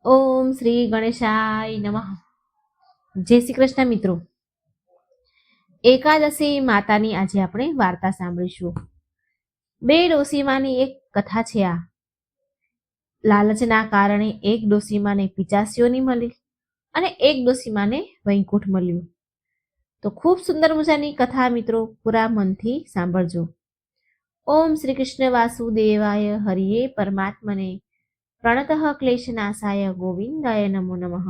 ઓમ શ્રી ગણેશાય નમઃ. જય શ્રી કૃષ્ણ મિત્રો. એકાદશી માતાની આજે આપણે વાર્તા સાંભળીશું. બે ડોસીમાની એક કથા છે આ. લાલચના કારણે એક ડોસીમાને પિચાસીઓની મળી અને એક ડોસીમાને વૈકુંઠ મળ્યું. તો ખૂબ સુંદર મજાની કથા મિત્રો પૂરા મનથી સાંભળજો. ઓમ શ્રી કૃષ્ણ વાસુદેવાય હરિયે પરમાત્મને પ્રણતઃ ક્લેશનાશાય ગોવિંદાય નમો નમઃ.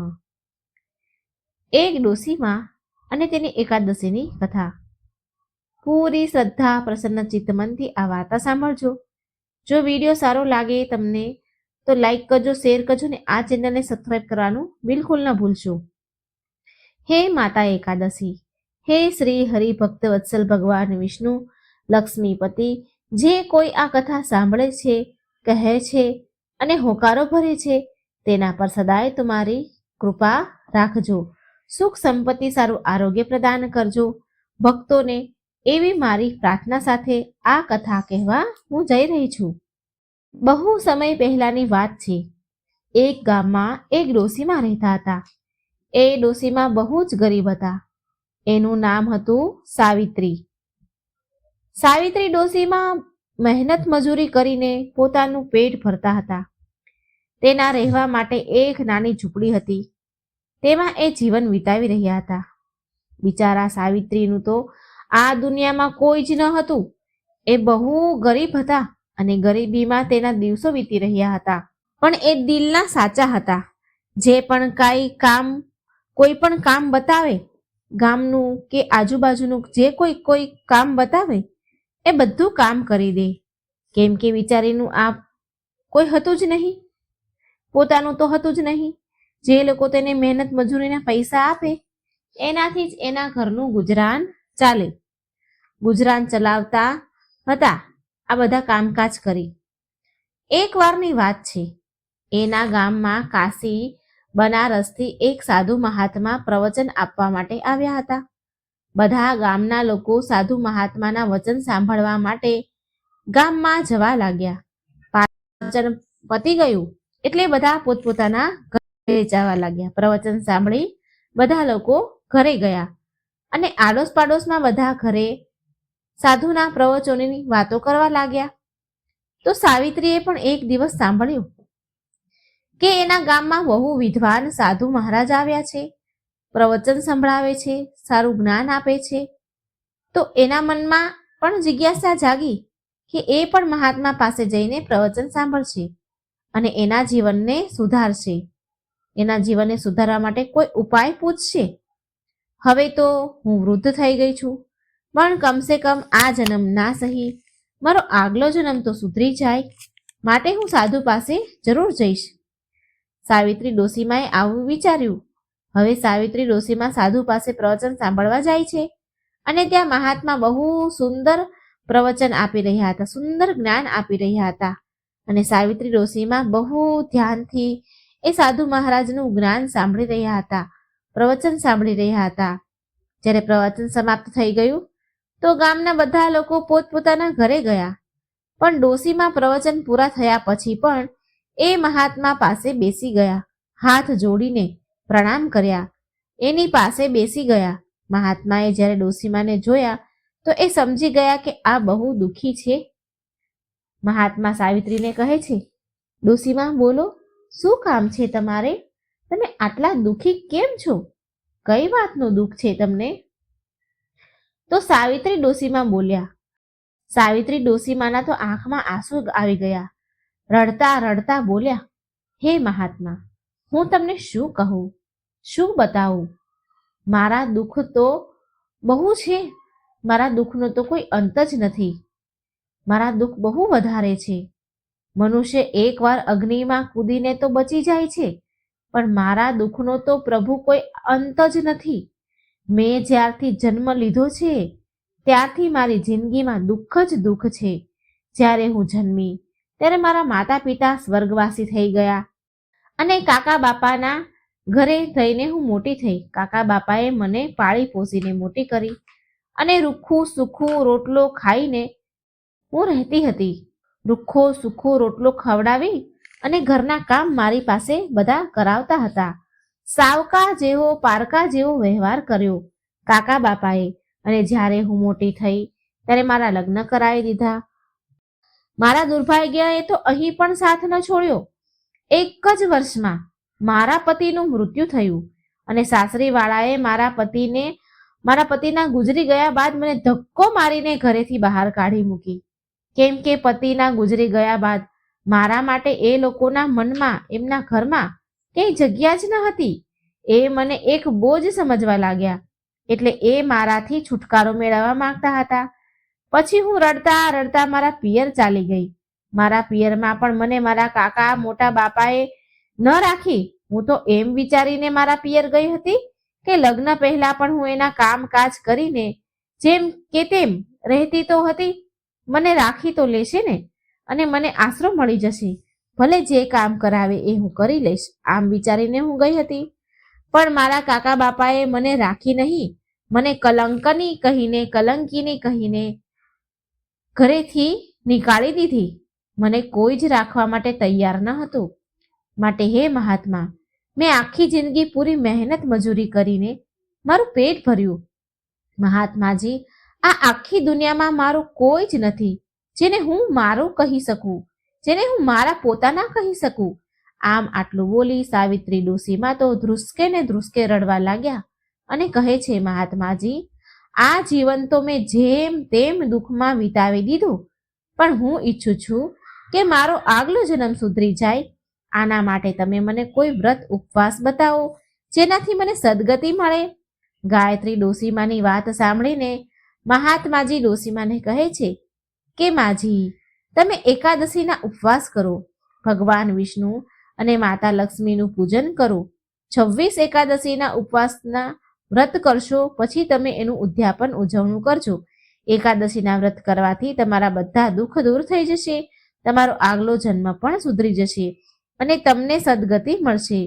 એક ડોસીમાં અને તેની એકાદશીની કથા. પૂરી શ્રદ્ધા પ્રસન્ન ચિત્તમનથી આ વાર્તા સાંભળજો. જો વિડીયો સારો લાગે તમને તો લાઈક કરજો, શેર કરજો ને આ ચેનલને સબસ્ક્રાઈબ કરવાનું બિલકુલ ન ભૂલશો. હે માતા એકાદશી, હે શ્રી હરિભક્ત વત્સલ ભગવાન વિષ્ણુ લક્ષ્મીપતિ, જે કોઈ આ કથા સાંભળે છે, કહે છે અને હોકારો ભરે છે તેના પર સદાય તમારી કૃપા રાખજો. સુખ સંપત્તિ સારું આરોગ્ય પ્રદાન કરજો ભક્તોને, એવી મારી પ્રાર્થના સાથે આ કથા કહેવા હું જઈ રહી છું. બહુ સમય પહેલાની વાત છે. એક ગામમાં એક ડોસીમાં રહેતા હતા. એ ડોસીમાં બહુ જ ગરીબ હતા. એનું નામ હતું સાવિત્રી. સાવિત્રી ડોસીમાં મહેનત મજૂરી કરીને પોતાનું પેટ ભરતા હતા. તેના રહેવા માટે એક નાની ઝૂંપડી હતી. તેમાં એ જીવન વિતાવી રહ્યા હતા. બિચારા સાવિત્રીનું તો આ દુનિયામાં કોઈ જ ન હતું. એ બહુ ગરીબ હતા અને ગરીબીમાં તેના દિવસો વીતી રહ્યા હતા. પણ એ દિલના સાચા હતા. જે પણ કોઈ પણ કામ બતાવે, ગામનું કે આજુબાજુનું જે કોઈ કામ બતાવે એ બધું કામ કરી દે. કેમ કે વિચારીનું આ કોઈ હતું જ નહીં, પોતાનું તો હતું જ નહીં. જે લોકો તેને મહેનત મજૂરીના પૈસા આપે એનાથી જ એના ઘરનું ગુજરાન ચાલે. ગુજરાન ચલાવતા હતા આ બધા કામકાજ કરી. એક વારની વાત છે. એના ગામમાં કાશી બનારસથી એક સાધુ મહાત્મા પ્રવચન આપવા માટે આવ્યા હતા. બધા ગામના લોકો સાધુ મહાત્માના વચન સાંભળવા માટે ગામમાં જવા લાગ્યા. પ્રવચન પતી ગયું એટલે બધા પોતપોતાના ઘરે જવા લાગ્યા. પ્રવચન સાંભળી બધા લોકો ઘરે ગયા અને આડોશ પાડોશમાં બધા ઘરે સાધુના પ્રવચનોની વાતો કરવા લાગ્યા. તો સાવિત્રીએ પણ એક દિવસ સાંભળ્યું કે એના ગામમાં બહુ વિદ્વાન સાધુ મહારાજ આવ્યા છે, પ્રવચન સંભળાવે છે, સારું જ્ઞાન આપે છે. તો એના મનમાં પણ જિજ્ઞાસા જાગી કે એ પણ મહાત્મા પાસે જઈને પ્રવચન સાંભળશે અને એના જીવનને સુધારશે. એના જીવનને સુધારવા માટે કોઈ ઉપાય પૂછશે. હવે તો હું વૃદ્ધ થઈ ગઈ છું, પણ કમસે કમ આ જન્મ ના સહી, મારો આગલો જન્મ તો સુધરી જાય, માટે હું સાધુ પાસે જરૂર જઈશ. સાવિત્રી ડોસીમાએ આવું વિચાર્યું. હવે સાવિત્રી ડોસીમા સાધુ પાસે પ્રવચન સાંભળવા જાય છે અને ત્યાં મહાત્મા બહુ સુંદર પ્રવચન આપી રહ્યા હતા, સુંદર જ્ઞાન આપી રહ્યા હતા અને સાવિત્રી ડોસીમા બહુ ધ્યાનથી એ સાધુ મહારાજનું જ્ઞાન સાંભળી રહ્યા હતા, પ્રવચન સાંભળી રહ્યા હતા. જ્યારે પ્રવચન સમાપ્ત થઈ ગયું તો ગામના બધા લોકો પોતપોતાના ઘરે ગયા. પણ ડોસીમાં પ્રવચન પૂરા થયા પછી પણ એ મહાત્મા પાસે બેસી ગયા, હાથ જોડીને પ્રણામ કર્યા, એની પાસે બેસી ગયા. મહાત્માએ જ્યારે ડોસીમાને જોયા તો એ સમજી ગયા કે આ બહુ દુઃખી છે. મહાત્મા સાવિત્રીને કહે છે, ડોસીમા બોલો, શું કામ છે તમારે? તમે આટલા દુઃખી કેમ છો? કઈ વાતનું દુઃખ છે તમને? તો સાવિત્રી ડોસીમા બોલ્યા. સાવિત્રી ડોસીમાના તો આંખમાં આંસુ આવી ગયા. રડતા રડતા બોલ્યા, હે મહાત્મા, હું તમને શું કહું, શું બતાવું? મારા દુઃખ તો બહુ છે. મારા દુઃખનો તો કોઈ અંત જ નથી. મારા દુઃખ બહુ વધારે છે. મનુષ્ય એકવાર અગ્નિમાં કૂદીને તો બચી જાય છે, પણ મારા દુઃખનો તો પ્રભુ કોઈ અંત જ નથી. મેં જ્યારથી જન્મ લીધો છે ત્યારથી મારી જિંદગીમાં દુઃખ જ દુઃખ છે. જ્યારે હું જન્મી ત્યારે મારા માતા પિતા સ્વર્ગવાસી થઈ ગયા અને કાકા બાપાના ઘરે રહીને હું મોટી થઈ. કાકા બાપાએ મને પાળી પોસીને મોટી કરી અને રૂખું સૂખું રોટલો ખાઈને હું રહેતી હતી. રૂખો સૂખો રોટલો ખવડાવી અને ઘરના કામ મારી પાસે બધા કરાવતા હતા. સાવકા જેવો પારકા જેવો વ્યવહાર કર્યો કાકા બાપાએ, અને જ્યારે હું મોટી થઈ ત્યારે મારા લગ્ન કરાવી દીધા. મારા દુર્ભાગ્યએ તો અહીં પણ સાથ ન છોડ્યો. એક જ વર્ષમાં મારા પતિનું મૃત્યુ થયું, અને સાસરીવાળાએ મારા પતિના ગુજરી ગયા બાદ મને ધક્કો મારીને ઘરેથી બહાર કાઢી મૂકી. કેમ કે પતિના ગુજરી ગયા બાદ મારા માટે એ લોકોના મનમાં, એમના ઘરમાં કઈ જગ્યા જ ન હતી. એ મને એક બોજ સમજવા લાગ્યા. એટલે એ મારાથી છુટકારો મેળવવા માંગતા હતા. પછી હું રડતા રડતા મારા પિયર ચાલી ગઈ. મારા પિયરમાં પણ મને મારા કાકા મોટા બાપાએ ન રાખી. હું તો એમ વિચારીને મારા પિયર ગઈ હતી કે લગ્ન પહેલા પણ હું એના કામકાજ કરીને જેમ કે તેમ રહેતી તો હતી. મને રાખી તો લેશે ને, અને મને આશરો મળી જશે. ભલે જે કામ કરાવે એ હું કરી લઈશ, આમ વિચારીને હું ગઈ હતી. પણ મારા કાકા બાપાએ મને રાખી નહીં, મને કલંકીની કહીને ઘરેથી નીકાળી દીધી. મને કોઈ જ રાખવા માટે તૈયાર ન હતું. માટે હે મહાત્મા, મેં આખી જિંદગી પૂરી મહેનત મજૂરી કરીને મારું પેટ ભર્યું. મહાત્માજી, આ આખી દુનિયામાં મારું કોઈ જ નથી જેને હું મારું કહી શકું, જેને હું મારા પોતાના કહી શકું. આમ આટલું બોલી સાવિત્રી ડોશીમાં તો ધ્રુસકે ને ધ્રુસકે રડવા લાગ્યા અને કહે છે, મહાત્માજી, આ જીવન તો મેં જેમ તેમ દુઃખમાં વિતાવી દીધું, પણ હું ઈચ્છું છું કે મારો આગલો જન્મ સુધરી જાય. આના માટે તમે મને કોઈ વ્રત ઉપવાસ બતાવો જેનાથી મને સદગતિ મળે. ગાયત્રી ડોશીમાની વાત સાંભળીને મહાત્માજી ડોશીમાને કહે છે કે માજી, તમે એકાદશીના ઉપવાસ કરો, ભગવાન વિષ્ણુ અને માતા લક્ષ્મીનું પૂજન કરો. 26 એકાદશીના ઉપવાસના વ્રત કરશો, પછી તમે એનું ઉદ્યાપન ઉજવણું કરજો. એકાદશીના વ્રત કરવાથી તમારા બધા દુઃખ દૂર થઈ જશે, તમારો આગલો જન્મ પણ સુધરી જશે અને તમને સદગતિ મળશે.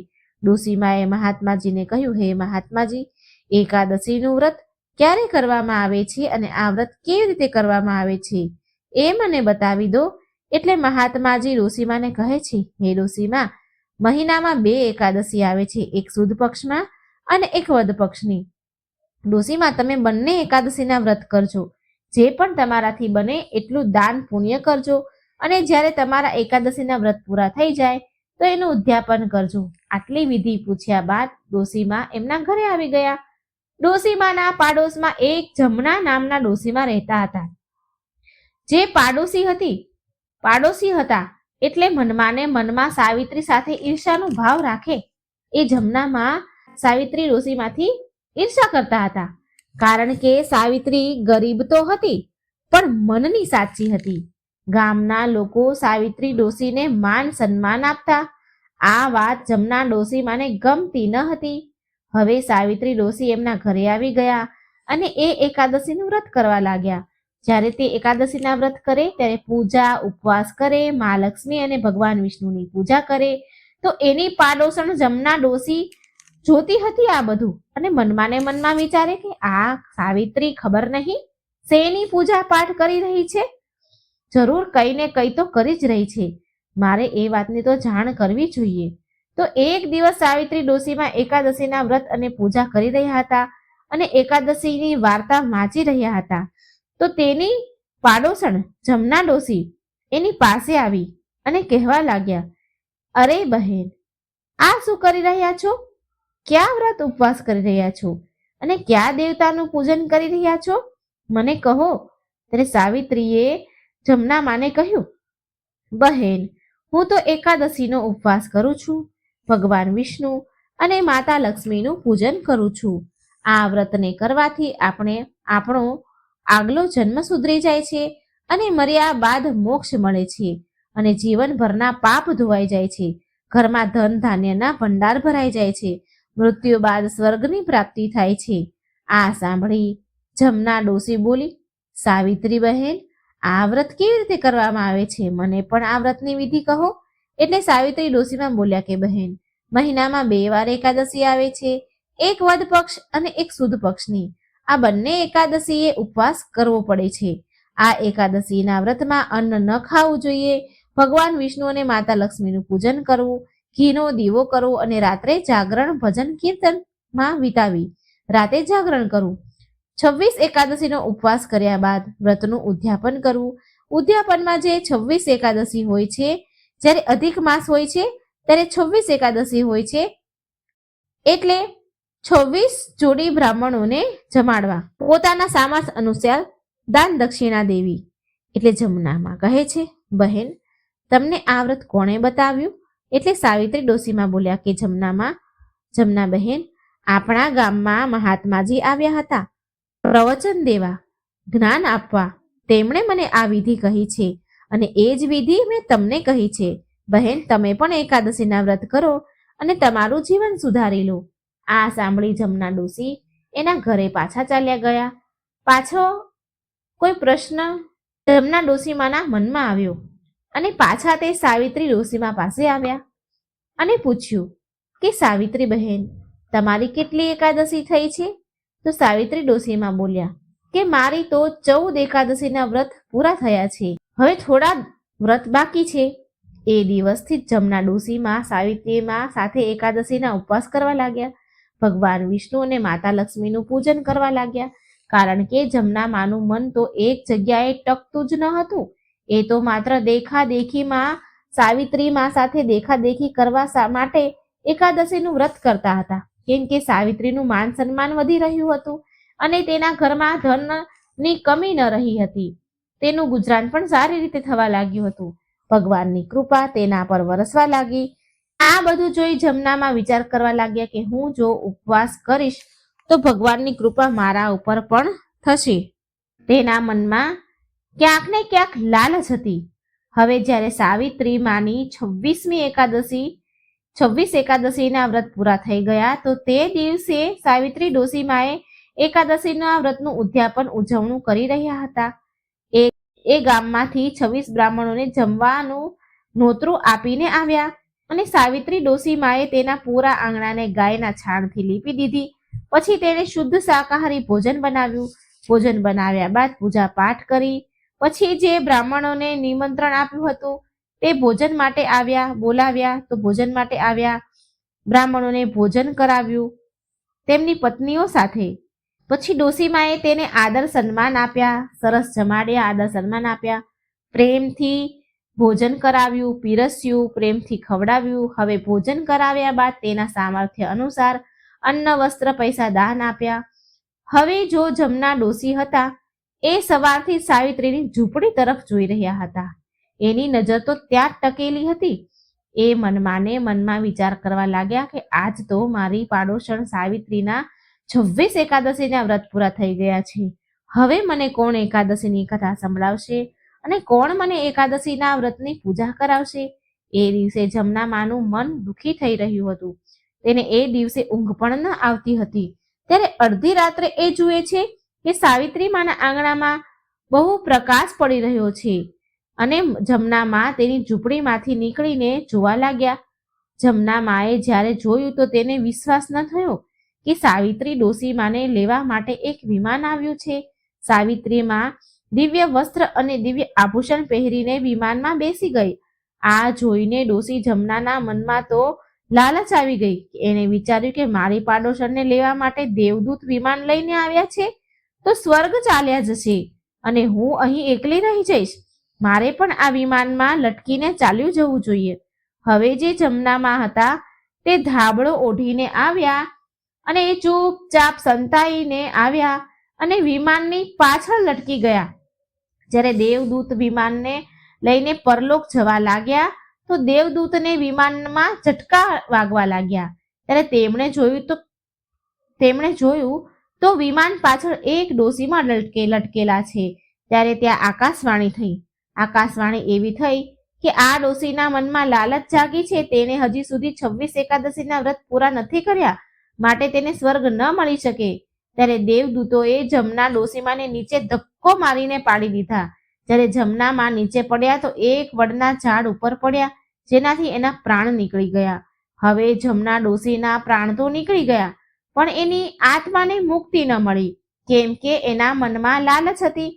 ડોશીમાએ મહાત્માજીને કહ્યું, હે મહાત્માજી, એકાદશીનું વ્રત ક્યારે કરવામાં આવે છે અને આ વ્રત કેવી રીતે કરવામાં આવે છે એ મને બતાવી દો. એટલે મહાત્માજી ડોશીમાને કહે છે, હે ડોશીમા, મહિનામાં 2 એકાદશી આવે છે, એક સુદ પક્ષમાં અને એક વદ પક્ષની. ડોશીમા, તમે બંને એકાદશીના વ્રત કરજો. જે પણ તમારાથી બને એટલું દાન પુણ્ય કરજો, અને જ્યારે તમારા એકાદશીના વ્રત પૂરા થઈ જાય તો એનું ઉદ્યાપન કરજો. આટલી વિધિ પૂછ્યા બાદ ડોશીમા એમના ઘરે આવી ગયા. ડોશીમાના પાડોશમાં એક જમના નામના ડોશીમા રહેતા હતા. જે પાડોશી હતા એટલે મનમાં ને મનમાં સાવિત્રી સાથે ઈર્ષાનો ભાવ રાખે. એ જમનામાં સાવિત્રી ડોશીમાંથી ઈર્ષા કરતા હતા, કારણ કે સાવિત્રી ગરીબ તો હતી પણ મનની સાચી હતી. ગામના લોકો સાવિત્રી ડોશીને માન સન્માન આપતા. આ વાત જમના ડોશીમાને ગમતી ન હતી. હવે સાવિત્રી ડોશી એમના ઘરે આવી ગયા અને એ એકાદશીનું વ્રત કરવા લાગ્યા. જ્યારે તે એકાદશીના વ્રત કરે ત્યારે પૂજા ઉપવાસ કરે, મા લક્ષ્મી અને ભગવાન વિષ્ણુની પૂજા કરે. તો એની પાડોશણ જમના ડોશી જોતી હતી આ બધું, અને મનમાં ને મનમાં વિચારે કે આ સાવિત્રી ખબર નહીં શેની પૂજા પાઠ કરી રહી છે, જરૂર કઈ ને કઈ તો કરી જ રહી છે. મારે એ વાતની તો જાણ કરવી જોઈએ. તો એક દિવસ સાવિત્રી ડોશીમાં એકાદશીના વ્રત અને પૂજા કરી રહ્યા હતા અને એકાદશીની વાર્તા વાંચી રહ્યા હતા. તો તેની પાડોશણ જમના ડોશી એની પાસે આવી અને કહેવા લાગ્યા, અરે બહેન, આ શું કરી રહ્યા છો? ક્યાં વ્રત ઉપવાસ કરી રહ્યા છો અને ક્યાં દેવતાનું પૂજન કરી રહ્યા છો? મને કહો. ત્યારે સાવિત્રીએ જમના માને કહ્યું, બહેન, હું તો એકાદશીનો ઉપવાસ કરું છું, ભગવાન વિષ્ણુ અને માતા લક્ષ્મીનું પૂજન કરું છું. આ વ્રતને કરવાથી આપણો આગલો જન્મ સુધરી જાય છે અને મર્યા બાદ મોક્ષ મળે છે અને જીવનભરના પાપ ધોવાઈ જાય છે. ઘરમાં ધન ધાન્યના ભંડાર ભરાઈ જાય છે. મૃત્યુ બાદ સ્વર્ગની પ્રાપ્તિ થાય છે. આ સાંભળી જમના ડોશી બોલી, સાવિત્રી બહેન, આ વ્રત કેવી રીતે કરવામાં આવે છે? મને પણ આ વ્રતની વિધિ કહો. એટલે સાવિત્રી ડોશીમાં બોલ્યા કે બહેન, મહિનામાં 2 વાર એકાદશી આવે છે, એક વદ પક્ષ અને એક સુદ પક્ષની. આ બંને એકાદશીએ ઉપવાસ કરવો પડે છે. આ એકાદશીના વ્રતમાં અન્ન ન ખાવું જોઈએ, ભગવાન વિષ્ણુ અને માતા લક્ષ્મીનું પૂજન કરવું, ઘીનો દીવો કરવો અને રાત્રે જાગરણ ભજન કીર્તનમાં વિતાવી રાતે જાગરણ કરવું. 26 એકાદશીનો ઉપવાસ કર્યા બાદ વ્રતનું ઉદ્યાપન કરવું. ઉદ્યાપનમાં જે 26 એકાદશી હોય છે, જ્યારે અધિક માસ હોય છે ત્યારે 26 એકાદશી હોય છે, એટલે 26 જોડી બ્રાહ્મણોને જમાડવા. પોતાના સામર્થ્ય અનુસાર દાન દક્ષિણા દેવી. એટલે જમનામાં કહે છે, બહેન તમને આ વ્રત કોણે બતાવ્યું? એટલે સાવિત્રી ડોશીમાં બોલ્યા કે જમના બહેન, આપણા ગામમાં મહાત્માજી આવ્યા હતા પ્રવચન દેવા, જ્ઞાન આપવા. તેમણે મને આ વિધિ કહી છે અને એ જ વિધિ મેં તમને કહી છે. બહેન તમે પણ એકાદશીના વ્રત કરો અને તમારું જીવન સુધારી લો. આ સાંભળી જમના ડોશી એના ઘરે પાછા ચાલ્યા ગયા. પાછો કોઈ પ્રશ્ન જમના ડોશીમાના મનમાં આવ્યો અને પાછા તે સાવિત્રી ડોશીમા પાસે આવ્યા અને પૂછ્યું કે સાવિત્રી બહેન, તમારી કેટલી એકાદશી થઈ છે? તો સાવિત્રી ડોશીમા બોલ્યા કે મારી તો 14 એકાદશીના વ્રત પૂરા થયા છે, હવે થોડા વ્રત બાકી છે. એ દિવસથી જ જમના ડોશીમા સાવિત્રીમાં સાથે એકાદશીના ઉપવાસ કરવા લાગ્યા. ભગવાન વિષ્ણુ અને માતા લક્ષ્મીનું પૂજન કરવા લાગ્યા, કારણ કે જમના માનું મન તો એક જગ્યાએ ટકતું જ ન હતું. એ તો માત્ર દેખાદેખીમાં સાવિત્રીમાં સાથે દેખાદેખી કરવા માટે એકાદશીનું વ્રત કરતા હતા, કેમ કે સાવિત્રીનું માન સન્માન વધી રહ્યું હતું અને તેના ઘરમાં ધનની કમી ન રહી હતી. તેનું ગુજરાન પણ સારી રીતે થવા લાગ્યું હતું. ભગવાનની કૃપા તેના પર વરસવા લાગી. આ બધું જોઈ જમનામાં વિચાર કરવા લાગ્યા કે હું જો ઉપવાસ કરીશ તો ભગવાનની કૃપા મારા ઉપર પણ થશે. તેના મનમાં ક્યાંક ને ક્યાંક લાલચ હતી. હવે જ્યારે સાવિત્રી માની 26 એકાદશીના વ્રત પૂરા થઈ ગયા તો તે દિવસે સાવિત્રી ડોશીમાએ એકાદશીના વ્રતનું ઉદ્યાપન ઉજવણું કરી રહ્યા હતા. એ ગામમાંથી 26 બ્રાહ્મણોને જમવાનું નોતરું આપીને આવ્યા અને સાવિત્રી ડોશીમાએ તેના પૂરા આંગણાને ગાયના છાણથી લીપી દીધી. પછી તેણે શુદ્ધ શાકાહારી ભોજન બનાવ્યું. ભોજન બનાવ્યા બાદ પૂજા પાઠ કરી. પછી જે બ્રાહ્મણોને નિમંત્રણ આપ્યું હતું તે ભોજન માટે આવ્યા, બોલાવ્યા તો ભોજન માટે આવ્યા. બ્રાહ્મણોને ભોજન કરાવ્યું તેમની પત્નીઓ સાથે. પછી ડોશીમાએ તેને આદર સન્માન આપ્યા, સરસ જમાડ્યા, આદર સન્માન આપ્યા, પ્રેમથી ભોજન કરાવ્યું, પીરસ્યું, પ્રેમથી ખવડાવ્યું. હવે ભોજન કરાવ્યા બાદ તેના સામર્થ્ય અનુસાર અન્ન, વસ્ત્ર, પૈસા દાન આપ્યા. હવે જો જમના ડોશી હતા એ સવારથી સાવિત્રીની ઝૂંપડી તરફ જોઈ રહ્યા હતા. એની નજર તો ત્યાં જ ટકેલી હતી. એ મનમાં વિચાર કરવા લાગ્યા કે આજ તો મારી પાડોશણ સાવિત્રીના 26 એકાદશીના વ્રત પૂરા થઈ ગયા છે. હવે મને કોણ એકાદશીની કથા સંભળાવશે અને કોણ મને એકાદશીના વ્રતની પૂજા કરાવશે? એ દિવસે જમના માનું મન દુઃખી થઈ રહ્યું હતું. તેને એ દિવસે ઊંઘ પણ ન આવતી હતી. ત્યારે અડધી રાત્રે એ જુએ છે કે સાવિત્રી માના આંગણામાં બહુ પ્રકાશ પડી રહ્યો છે અને જમના મા તેની ઝૂંપડીમાંથી નીકળીને જોવા લાગ્યા. જમના માએ જ્યારે જોયું તો તેને વિશ્વાસ ન થયો કે સાવિત્રી ડોશીમાને લેવા માટે એક વિમાન આવ્યું છે. સાવિત્રી માં દિવ્ય વસ્ત્ર અને દિવ્ય આભૂષણ પહેરીને વિમાનમાં બેસી ગઈ. આ જોઈને ડોશી જમનાના મનમાં તો લાલચ આવી ગઈ. એને વિચાર્યું કે મારી પાડોશણને લેવા માટે દેવદૂત વિમાન લઈને આવ્યા છે તો સ્વર્ગ ચાલ્યા જશે અને હું અહીં એકલી રહી જઈશ. મારે પણ આ વિમાનમાં લટકીને ચાલ્યું જવું જોઈએ. હવે જે જમનામાં હતા તે ધાબળો ઓઢીને આવ્યા અને એ ચૂપચાપ સંતાઈને આવ્યા અને વિમાનની પાછળ લટકી ગયા. જ્યારે દેવદૂત વિમાનને લઈને પરલોક જવા લાગ્યા તો દેવદૂતને વિમાનમાં ઝટકા વાગવા લાગ્યા. ત્યારે તેમણે જોયું તો વિમાન પાછળ એક ડોશીમાં લટકેલા છે. ત્યારે ત્યાં આકાશવાણી થઈ. આકાશવાણી એવી થઈ કે આ ડોશીના મનમાં લાલચ જાગી છે. તેને હજી સુધી 26 એકાદશીના વ્રત પૂરા નથી કર્યા, માટે તેને સ્વર્ગ ન મળી શકે. ત્યારે દેવદૂતોએ જમના ડોશીમાને નીચે ધક્કો મારીને પાડી દીધા. જ્યારે જમના માં નીચે પડ્યા તો એક વડના ઝાડ ઉપર પડ્યા, જેનાથી એના પ્રાણ નીકળી ગયા. હવે જમના ડોશીના પ્રાણ તો નીકળી ગયા પણ એની આત્માને મુક્તિ ન મળી, કેમ કે એના મનમાં લાલચ હતી.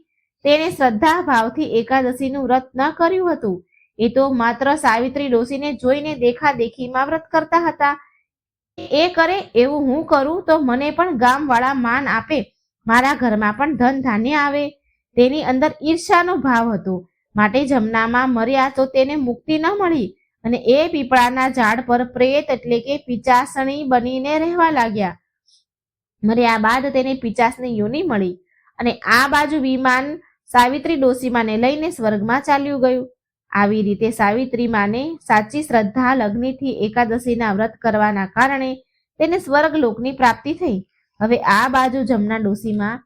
તેને શ્રદ્ધા ભાવથી એકાદશીનું વ્રત ન કર્યું હતું એ તો માત્ર સાવિત્રી ડોશીને જોઈને દેખાદેખીમાં વ્રત કરતા હતા. એ કરે એવું હું કરું તો મને પણ ગામવાળા માન આપે, મારા ઘરમાં પણ ધન ધાન્ય આવે. તેની અંદર ઈર્ષાનો ભાવ હતો, માટે જમનામાં મર્યા તો તેને મુક્તિ ન મળી અને એ પીપળાના ઝાડ પર પ્રેત એટલે કે પિચાસણી બનીને રહેવા લાગ્યા. મર્યા બાદ તેને પિચાસની યોની મળી અને આ બાજુ વિમાન સાવિત્રી ડોશીમાને લઈને સ્વર્ગમાં ચાલ્યું ગયું. આવી રીતે સાવિત્રી માને સાચી શ્રદ્ધા લગ્નથી એકાદશીના વ્રત કરવાના કારણે તેને સ્વર્ગલોકની પ્રાપ્તિ થઈ. હવે આ બાજુ જમના ડોશીમાં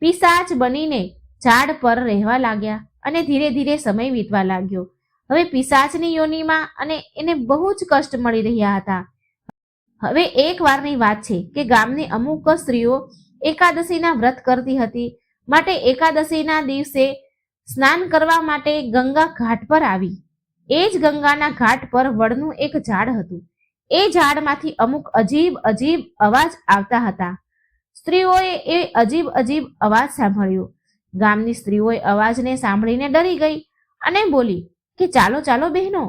પિશાચ બનીને ઝાડ પર રહેવા લાગ્યા અને ધીરે ધીરે સમય વીતવા લાગ્યો. હવે પિશાચની યોનિમાં અને એને બહુ જ કષ્ટ મળી રહ્યા હતા. હવે એક વારની વાત છે કે ગામની અમુક સ્ત્રીઓ એકાદશીના વ્રત કરતી હતી, માટે એકાદશીના દિવસે સ્નાન કરવા માટે ગંગા ઘાટ પર આવી. એ જ ગંગાના ઘાટ પર વડનું એક ઝાડ હતું. એ ઝાડમાંથી અમુક અજીબ અજીબ અવાજ આવતા હતા. સ્ત્રીઓએ એ અજીબ અજીબ અવાજ સાંભળ્યો. ગામની સ્ત્રીઓએ અવાજને સાંભળીને ડરી ગઈ અને બોલી કે ચાલો ચાલો બહેનો,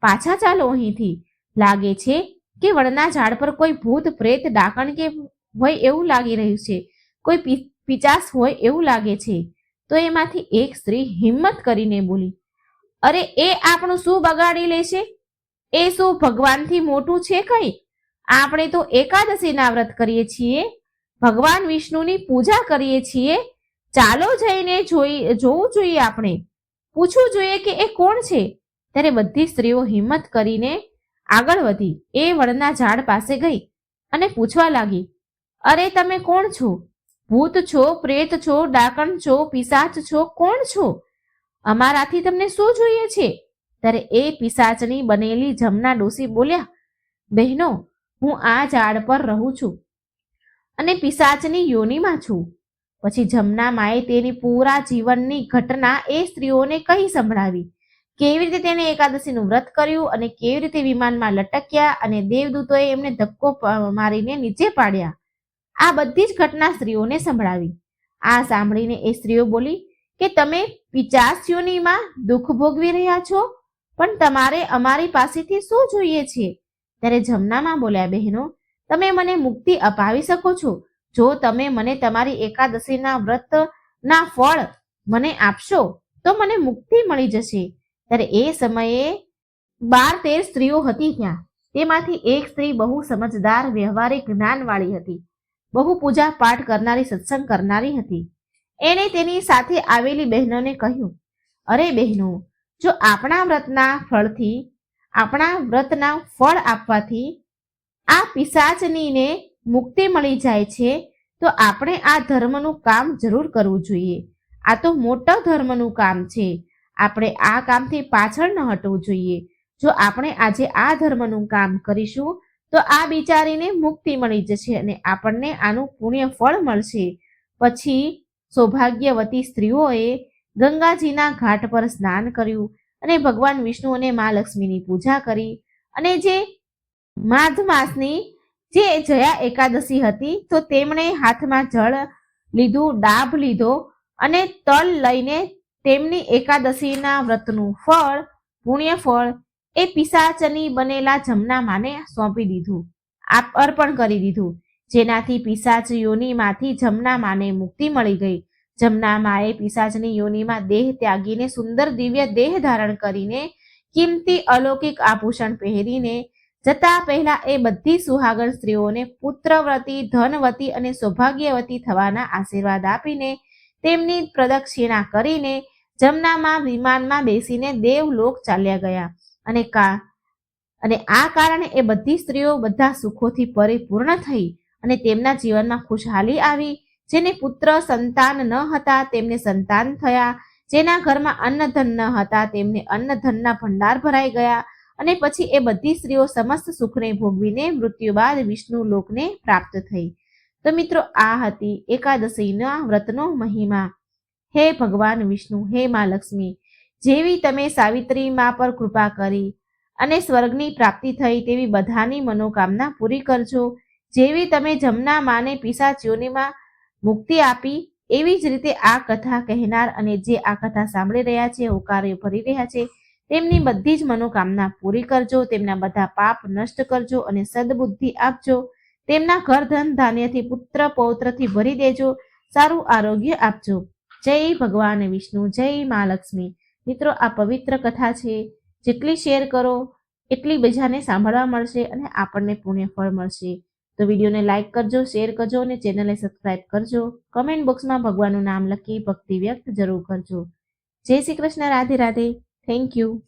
પાછા ચાલો અહીંથી. લાગે છે કે વડના ઝાડ પર કોઈ ભૂત પ્રેત ડાકણ કે હોય એવું લાગી રહ્યું છે, કોઈ પિચાસ હોય એવું લાગે છે. તો એમાંથી એક સ્ત્રી હિંમત કરીને બોલી, અરે એ આપણું શું બગાડી લેશે? એ શું ભગવાનથી મોટું છે કઈ? આપણે તો એકાદશીના વ્રત કરીએ છીએ, ભગવાન વિષ્ણુની પૂજા કરીએ છીએ. ચાલો જઈને જોવું જોઈએ, આપણે પૂછવું જોઈએ કે એ કોણ છે. ત્યારે બધી સ્ત્રીઓ હિંમત કરીને આગળ વધી એ વડના ઝાડ પાસે ગઈ અને પૂછવા લાગી, અરે તમે કોણ છો? ભૂત છો, પ્રેત છો, ડાકણ છો, પિશાચ છો, કોણ છો? અમારાથી તમને શું જોઈએ છે? ત્યારે એ પિશાચની બનેલી જમના ડોશી બોલ્યા, બહેનો, હું આ ઝાડ પર રહું છું અને પિશાચની યોનિમાં છું. પછી જમના માએ તેની પૂરા જીવનની ઘટના એ સ્ત્રીઓને કહી સંભળાવી. કેવી રીતે તેણે એકાદશીનું વ્રત કર્યું અને કેવી રીતે વિમાનમાં લટક્યા અને દેવદૂતોએ એમને ધક્કો મારીને નીચે પાડ્યા. આ બધી જ ઘટના સ્ત્રીઓને સંભળાવી. આ સાંભળીને એ સ્ત્રીઓ બોલી કે તમે પિચાસીઓનીમાં દુઃખ ભોગવી રહ્યા છો, પણ તમારે અમારી પાસેથી શું જોઈએ છે? ત્યારે જમનામાં બોલ્યા, બહેનો, તમે મને મુક્તિ અપાવી શકો છો જો તમે મને તમારી એકાદશીના વ્રતના ફળ મને આપશો તો મને મુક્તિ મળી જશે. ત્યારે એ સમયે 12-13 સ્ત્રીઓ હતી ત્યાં. તેમાંથી એક સ્ત્રી બહુ સમજદાર, વ્યવહારિક, જ્ઞાનવાળી હતી, બહુ પૂજા પાઠ કરનારી, સત્સંગ કરનારી હતી. એણે તેની સાથે આવેલી બહેનોને કહ્યું, અરે બહેનો, જો આપણા વ્રતના ફળ આપવાથી આ પિશાચનીને મુક્તિ મળી જાય છે તો આપણે આ ધર્મનું કામ જરૂર કરવું જોઈએ. આ તો મોટા ધર્મનું કામ છે. આપણે આ કામથી પાછળ ન હટવું જોઈએ. જો આપણે આજે આ ધર્મનું કામ કરીશું તો આ બિચારીને મુક્તિ મળી જશે અને આપણને આનું પુણ્ય ફળ મળશે. પછી સૌભાગ્યવતી સ્ત્રીઓએ ગંગાજીના ઘાટ પર સ્નાન કર્યું અને ભગવાન વિષ્ણુ અને મા લક્ષ્મીની પૂજા કરી. અને જે માઘ માસની જે જયા એકાદશી હતી તો તેમણે હાથમાં જળ લીધું, ડાભ લીધો અને તલ લઈને તેમની એકાદશીના વ્રતનું ફળ, પુણ્ય ફળ એ પિશાચની બનેલા જમના માને સોંપી દીધું, અર્પણ કરી દીધું, જેનાથી પિશાચ યોનિમાંથી જમના માને મુક્તિ મળી ગઈ. જમના માએ પિશાચની યોનિમાં દેહ ત્યાગીને સુંદર દિવ્ય દેહ ધારણ કરીને કિંમતી અલૌકિક આભૂષણ પહેરીને જતા પહેલા એ બધી સુહાગણ સ્ત્રીઓને પુત્રવતી, ધનવતી અને સૌભાગ્યવતી થવાના આશીર્વાદ આપીને તેમની પ્રદક્ષિણા કરીને જમનામાં વિમાનમાં બેસીને દેવલોક ચાલ્યા ગયા. અને આ કારણે એ બધી સ્ત્રીઓ બધા સુખોથી પરિપૂર્ણ થઈ અને તેમના જીવનમાં ખુશહાલી આવી. જેને પુત્ર સંતાન ન હતા તેમને સંતાન થયા, જેના ઘરમાં અન્નધન ન હતા તેમને અન્નધનના ભંડાર ભરાઈ ગયા. અને પછી એ બધી સ્ત્રીઓ સમસ્ત સુખને ભોગવીને મૃત્યુ બાદ વિષ્ણુ લોકને પ્રાપ્ત થઈ. તો મિત્રો, આ હતી એકાદશીના વ્રતનો મહિમા. હે ભગવાન વિષ્ણુ, હે મા લક્ષ્મી, જેવી તમે સાવિત્રી મા પર કૃપા કરી અને સ્વર્ગની પ્રાપ્તિ થઈ તેવી બધાની મનોકામના પૂરી કરજો. જેવી તમે જમના માને પિશાચ યોનિમાં મુક્તિ આપી એવી જ રીતે આ કથા કહેનાર અને જે આ કથા સાંભળી રહ્યા છે, હોકારો ભરી રહ્યા છે તેમની બધી જ મનોકામના પૂરી કરજો, તેમના બધા પાપ નષ્ટ કરજો અને સદબુદ્ધિ આપજો. તેમના ઘર ધન ધાન્યથી પુત્ર પૌત્રથી ભરી દેજો, સારું આરોગ્ય આપજો. જય ભગવાન વિષ્ણુ, જય મા લક્ષ્મી. મિત્રો, આ પવિત્ર કથા છે, જેટલી શેર કરો એટલી બીજાને સાંભળવા મળશે અને આપણને પુણ્ય ફળ મળશે. તો વિડીયોને લાઈક કરજો, શેર કરજો અને ચેનલને સબસ્ક્રાઇબ કરજો. કમેન્ટ બોક્સમાં ભગવાનનું નામ લખી ભક્તિ વ્યક્ત જરૂર કરજો. જય શ્રી કૃષ્ણ. રાધે રાધે. Thank you.